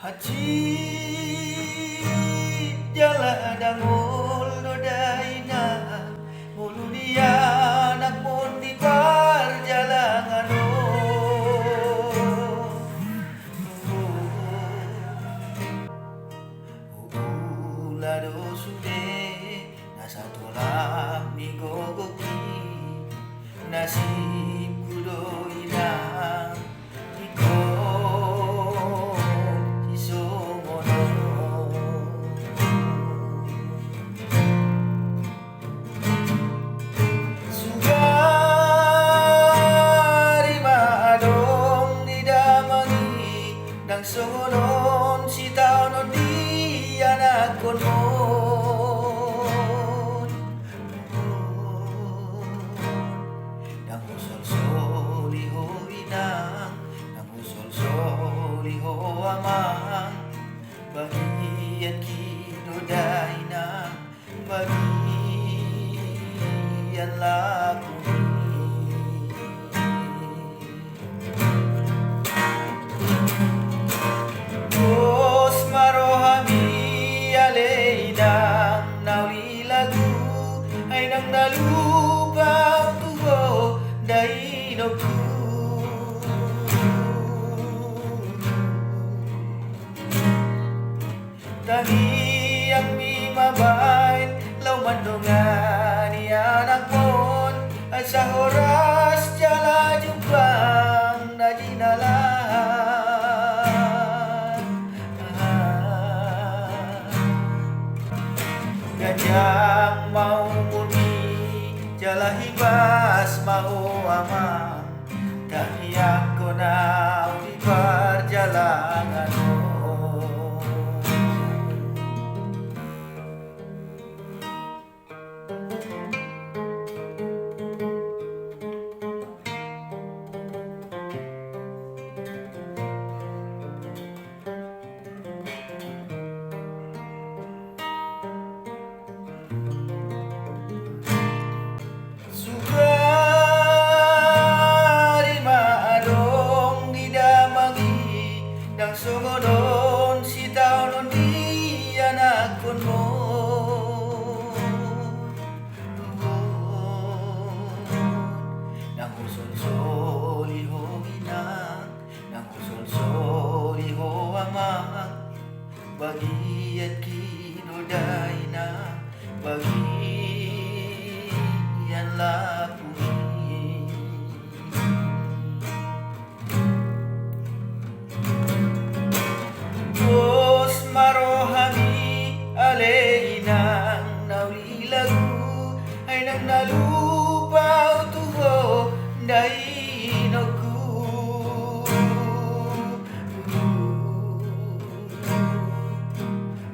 Haji jala dangol dodaina mulu dia anak pun di perjalanan lado sude nasa tolak migogoki nasib kudo inang iko sisomono sugari maadong didamangi nang songonon si tao no di anak kono amang bagian kinuday na bagian laku Dos marohami aleidang nawi lagu ay nang nalupaw tuho dainoku Tangi ang mimabay law mandungan ni anak mon at sa oras jala jupang na dinalan Ganyang mau murni jala hibas mau amang Dahiyak ko na di perjalanan Sungodon si tao nun di anak kon mo Nang uson-soli ho inang Nang uson-soli ho amang Bagian kinuday na Bagian lapu Aleinang nawilagu ay nang nalupaw tuho dainoku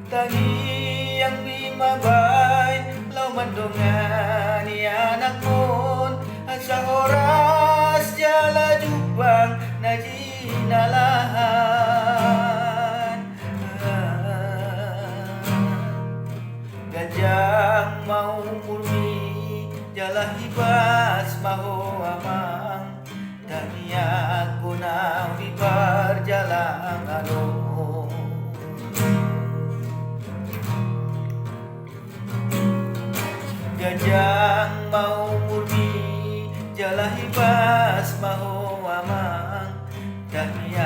Tangi ang mimabay law mandungan ni anak mon at sa oras jala jupang na jinalahan Gajang mau murni jala hibas maho amang Dami ako na di perjalanan Gajang mau murni jala hibas maho amang Dami